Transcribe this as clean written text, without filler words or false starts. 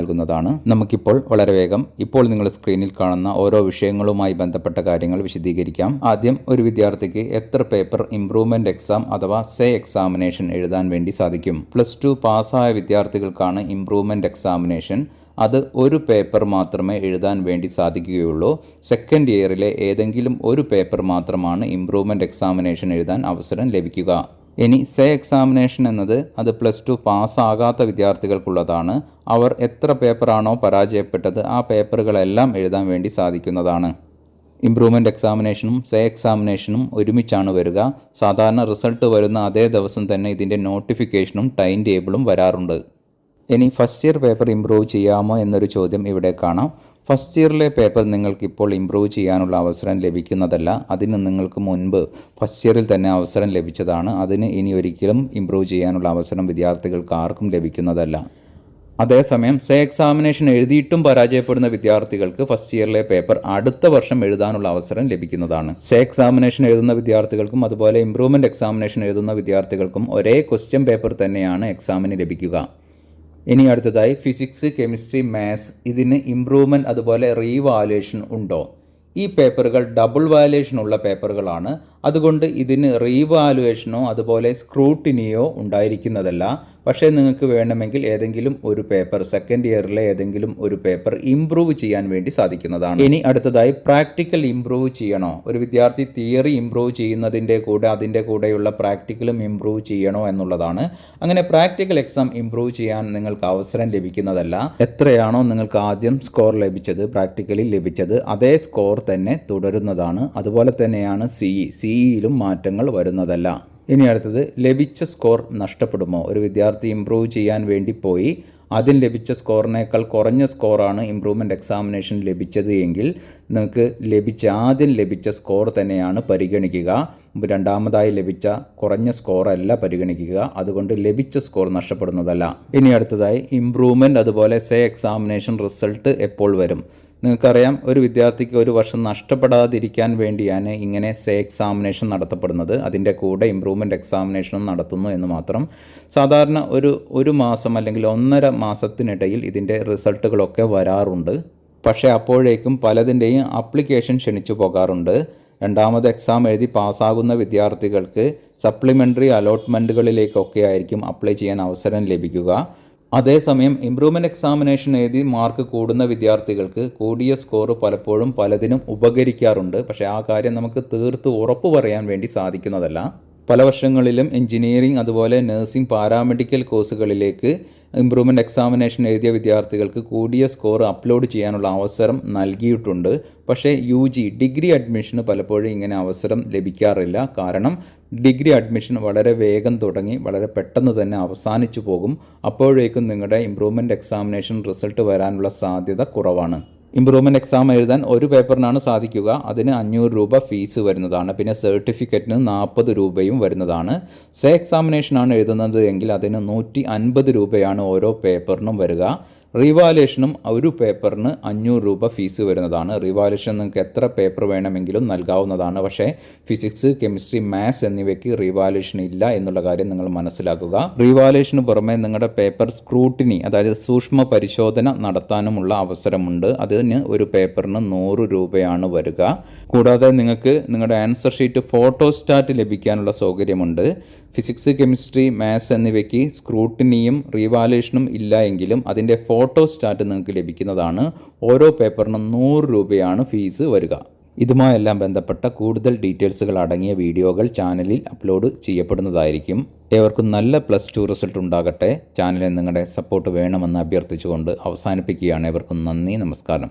നൽകുന്നതാണ്. നമുക്കിപ്പോൾ വളരെ വേഗം ഇപ്പോൾ നിങ്ങൾ സ്ക്രീനിൽ കാണുന്ന ഓരോ വിഷയങ്ങളുമായി ബന്ധപ്പെട്ട കാര്യങ്ങൾ വിശദീകരിക്കാം. ആദ്യം ഒരു വിദ്യാർത്ഥിക്ക് എത്ര പേപ്പർ ഇംപ്രൂവ്മെന്റ് എക്സാം അഥവാ സേ എക്സാമിനേഷൻ എഴുതാൻ വേണ്ടി സാധിക്കും? +2 പാസ്സായ വിദ്യാർത്ഥികൾക്കാണ് ഇംപ്രൂവ്മെന്റ് എക്സാമിനേഷൻ. അത് ഒരു പേപ്പർ മാത്രമേ എഴുതാൻ വേണ്ടി സാധിക്കുകയുള്ളൂ. സെക്കൻഡ് ഇയറിലെ ഏതെങ്കിലും ഒരു പേപ്പർ മാത്രമാണ് ഇംപ്രൂവ്മെന്റ് എക്സാമിനേഷൻ എഴുതാൻ അവസരം ലഭിക്കുക. ഇനി സേ എക്സാമിനേഷൻ എന്നത് അത് +2 പാസ്സാകാത്ത വിദ്യാർത്ഥികൾക്കുള്ളതാണ്. അവർ എത്ര പേപ്പറാണോ പരാജയപ്പെട്ടത് ആ പേപ്പറുകളെല്ലാം എഴുതാൻ വേണ്ടി സാധിക്കുന്നതാണ്. ഇംപ്രൂവ്മെന്റ് എക്സാമിനേഷനും സേ എക്സാമിനേഷനും ഒരുമിച്ചാണ് വരിക. സാധാരണ റിസൾട്ട് വരുന്ന അതേ ദിവസം തന്നെ ഇതിൻ്റെ നോട്ടിഫിക്കേഷനും ടൈം ടേബിളും വരാറുണ്ട്. ഇനി ഫസ്റ്റ് ഇയർ പേപ്പർ ഇംപ്രൂവ് ചെയ്യാമോ എന്നൊരു ചോദ്യം ഇവിടെ കാണാം. ഫസ്റ്റ് ഇയറിലെ പേപ്പർ നിങ്ങൾക്കിപ്പോൾ ഇംപ്രൂവ് ചെയ്യാനുള്ള അവസരം ലഭിക്കുന്നതല്ല. അതിന് നിങ്ങൾക്ക് മുൻപ് ഫസ്റ്റ് ഇയറിൽ തന്നെ അവസരം ലഭിച്ചതാണ്. അതിന് ഇനി ഒരിക്കലും ഇംപ്രൂവ് ചെയ്യാനുള്ള അവസരം വിദ്യാർത്ഥികൾക്ക് ആർക്കും ലഭിക്കുന്നതല്ല. അതേസമയം സേ എക്സാമിനേഷൻ എഴുതിയിട്ടും പരാജയപ്പെടുന്ന വിദ്യാർത്ഥികൾക്ക് ഫസ്റ്റ് ഇയറിലെ പേപ്പർ അടുത്ത വർഷം എഴുതാനുള്ള അവസരം ലഭിക്കുന്നതാണ്. സേ എക്സാമിനേഷൻ എഴുതുന്ന വിദ്യാർത്ഥികൾക്കും അതുപോലെ ഇംപ്രൂവ്മെന്റ് എക്സാമിനേഷൻ എഴുതുന്ന വിദ്യാർത്ഥികൾക്കും ഒരേ ക്വസ്റ്റ്യൻ പേപ്പർ തന്നെയാണ് എക്സാമിന് ലഭിക്കുക. ഇനി അടുത്തതായി ഫിസിക്സ്, കെമിസ്ട്രി, മാത്സ് ഇതിന് ഇംപ്രൂവ്മെൻറ്റ് അതുപോലെ റീവാലുവേഷൻ ഉണ്ടോ? ഈ പേപ്പറുകൾ ഡബിൾ വാലുവേഷൻ ഉള്ള പേപ്പറുകളാണ്. അതുകൊണ്ട് ഇതിന് റീവാലുവേഷനോ അതുപോലെ സ്ക്രൂട്ടിനിയോ ഉണ്ടായിരിക്കുന്നതല്ല. പക്ഷേ നിങ്ങൾക്ക് വേണമെങ്കിൽ ഏതെങ്കിലും ഒരു പേപ്പർ സെക്കൻഡ് ഇയറിലെ ഏതെങ്കിലും ഒരു പേപ്പർ ഇംപ്രൂവ് ചെയ്യാൻ വേണ്ടി സാധിക്കുന്നതാണ്. ഇനി അടുത്തതായി പ്രാക്ടിക്കൽ ഇംപ്രൂവ് ചെയ്യണോ? ഒരു വിദ്യാർത്ഥി തിയറി ഇംപ്രൂവ് ചെയ്യുന്നതിൻ്റെ കൂടെ അതിൻ്റെ കൂടെയുള്ള പ്രാക്ടിക്കലും ഇംപ്രൂവ് ചെയ്യണോ എന്നുള്ളതാണ്. അങ്ങനെ പ്രാക്ടിക്കൽ എക്സാം ഇംപ്രൂവ് ചെയ്യാൻ നിങ്ങൾക്ക് അവസരം ലഭിക്കുന്നതല്ല. എത്രയാണോ നിങ്ങൾക്ക് ആദ്യം സ്കോർ ലഭിച്ചത്, പ്രാക്ടിക്കലിൽ ലഭിച്ചത്, അതേ സ്കോർ തന്നെ തുടരുന്നതാണ്. അതുപോലെ തന്നെയാണ് സിഇയിലും മാറ്റങ്ങൾ വരുന്നതല്ല. ഇനി അടുത്തത് ലഭിച്ച സ്കോർ നഷ്ടപ്പെടുമോ? ഒരു വിദ്യാർത്ഥി ഇംപ്രൂവ് ചെയ്യാൻ വേണ്ടി പോയി ആദ്യം ലഭിച്ച സ്കോറിനേക്കാൾ കുറഞ്ഞ സ്കോറാണ് ഇംപ്രൂവ്മെൻറ്റ് എക്സാമിനേഷൻ ലഭിച്ചത് എങ്കിൽ നിങ്ങൾക്ക് ആദ്യം ലഭിച്ച സ്കോർ തന്നെയാണ് പരിഗണിക്കുക. രണ്ടാമതായി ലഭിച്ച കുറഞ്ഞ സ്കോറല്ല പരിഗണിക്കുക. അതുകൊണ്ട് ലഭിച്ച സ്കോർ നഷ്ടപ്പെടുന്നതല്ല. ഇനി അടുത്തതായി ഇംപ്രൂവ്മെൻറ്റ് അതുപോലെ സേ എക്സാമിനേഷൻ റിസൾട്ട് എപ്പോൾ വരും? നിങ്ങൾക്കറിയാം, ഒരു വിദ്യാർത്ഥിക്ക് ഒരു വർഷം നഷ്ടപ്പെടാതിരിക്കാൻ വേണ്ടിയാണ് ഇങ്ങനെ സേ എക്സാമിനേഷൻ നടത്തപ്പെടുന്നത്. അതിൻ്റെ കൂടെ ഇംപ്രൂവ്മെൻറ്റ് എക്സാമിനേഷനും നടത്തുന്നു എന്ന് മാത്രം. സാധാരണ ഒരു മാസം അല്ലെങ്കിൽ 1.5 മാസത്തിനിടയിൽ ഇതിൻ്റെ റിസൾട്ടുകളൊക്കെ വരാറുണ്ട്. പക്ഷേ അപ്പോഴേക്കും പലതിൻ്റെയും ആപ്ലിക്കേഷൻ ക്ഷണിച്ചു പോകാറുണ്ട്. രണ്ടാമത് എക്സാം എഴുതി പാസ്സാകുന്ന വിദ്യാർത്ഥികൾക്ക് സപ്ലിമെൻ്ററി അലോട്ട്മെൻറ്റുകളിലേക്കൊക്കെ ആയിരിക്കും അപ്ലൈ ചെയ്യാൻ അവസരം ലഭിക്കുക. അതേസമയം ഇംപ്രൂവ്മെൻറ്റ് എക്സാമിനേഷൻ എഴുതി മാർക്ക് കൂടുന്ന വിദ്യാർത്ഥികൾക്ക് കൂടിയ സ്കോർ പലപ്പോഴും പലതിനും ഉപകരിക്കാറുണ്ട്. പക്ഷേ ആ കാര്യം നമുക്ക് തീർത്ത് ഉറപ്പ് പറയാൻ വേണ്ടി സാധിക്കുന്നതല്ല. പല വർഷങ്ങളിലും എഞ്ചിനീയറിംഗ് അതുപോലെ നഴ്സിംഗ്, പാരാമെഡിക്കൽ കോഴ്സുകളിലേക്ക് ഇംപ്രൂവ്മെൻറ്റ് എക്സാമിനേഷൻ എഴുതിയ വിദ്യാർത്ഥികൾക്ക് കൂടിയ സ്കോർ അപ്ലോഡ് ചെയ്യാനുള്ള അവസരം നൽകിയിട്ടുണ്ട്. പക്ഷേ ഡിഗ്രി അഡ്മിഷന് പലപ്പോഴും ഇങ്ങനെ അവസരം ലഭിക്കാറില്ല. കാരണം ഡിഗ്രി അഡ്മിഷൻ വളരെ വേഗം തുടങ്ങി വളരെ പെട്ടെന്ന് തന്നെ അവസാനിച്ചു പോകും. അപ്പോഴേക്കും നിങ്ങളുടെ ഇംപ്രൂവ്മെൻറ്റ് എക്സാമിനേഷൻ റിസൾട്ട് വരാനുള്ള സാധ്യത കുറവാണ്. ഇംപ്രൂവ്മെൻറ്റ് എക്സാം എഴുതാൻ ഒരു പേപ്പറിനാണ് സാധിക്കുക. അതിന് 500 രൂപ ഫീസ് വരുന്നതാണ്. പിന്നെ സർട്ടിഫിക്കറ്റിന് 40 രൂപയും വരുന്നതാണ്. സേ എക്സാമിനേഷനാണ് എഴുതുന്നത് എങ്കിൽ അതിന് 150 രൂപയാണ് ഓരോ പേപ്പറിനും വരിക. റീവാലുവേഷനും ഒരു പേപ്പറിന് 500 രൂപ ഫീസ് വരുന്നതാണ്. റീവാലുവേഷൻ നിങ്ങൾക്ക് എത്ര പേപ്പർ വേണമെങ്കിലും നൽകാവുന്നതാണ്. പക്ഷേ ഫിസിക്സ്, കെമിസ്ട്രി, മാത്സ് എന്നിവയ്ക്ക് റീവാലുവേഷൻ ഇല്ല എന്നുള്ള കാര്യം നിങ്ങൾ മനസ്സിലാക്കുക. റീവാലുവേഷന് പുറമെ നിങ്ങളുടെ പേപ്പർ സ്ക്രൂട്ടിനി അതായത് സൂക്ഷ്മ പരിശോധന നടത്താനുമുള്ള അവസരമുണ്ട്. അതിന് ഒരു പേപ്പറിന് 100 രൂപയാണ് വരിക. കൂടാതെ നിങ്ങൾക്ക് നിങ്ങളുടെ ആൻസർ ഷീറ്റ് ഫോട്ടോസ്റ്റാറ്റ് ലഭിക്കാനുള്ള സൗകര്യമുണ്ട്. ഫിസിക്സ്, കെമിസ്ട്രി, മാത്സ് എന്നിവയ്ക്ക് സ്ക്രൂട്ടിനിയും റീവാലുവേഷനും ഇല്ല എങ്കിലും അതിൻ്റെ ഫോട്ടോസ്റ്റാറ്റ് നിങ്ങൾക്ക് ലഭിക്കുന്നതാണ്. ഓരോ പേപ്പറിനും 100 രൂപയാണ് ഫീസ് വരിക. ഇതുമായെല്ലാം ബന്ധപ്പെട്ട കൂടുതൽ ഡീറ്റെയിൽസുകൾ അടങ്ങിയ വീഡിയോകൾ ചാനലിൽ അപ്ലോഡ് ചെയ്യപ്പെടുന്നതായിരിക്കും. ഏവർക്കും നല്ല +2 റിസൾട്ട് ഉണ്ടാകട്ടെ. ചാനലിൽ നിങ്ങളുടെ സപ്പോർട്ട് വേണമെന്ന് അഭ്യർത്ഥിച്ചുകൊണ്ട് അവസാനിപ്പിക്കുകയാണ്. ഏവർക്കും നന്ദി, നമസ്കാരം.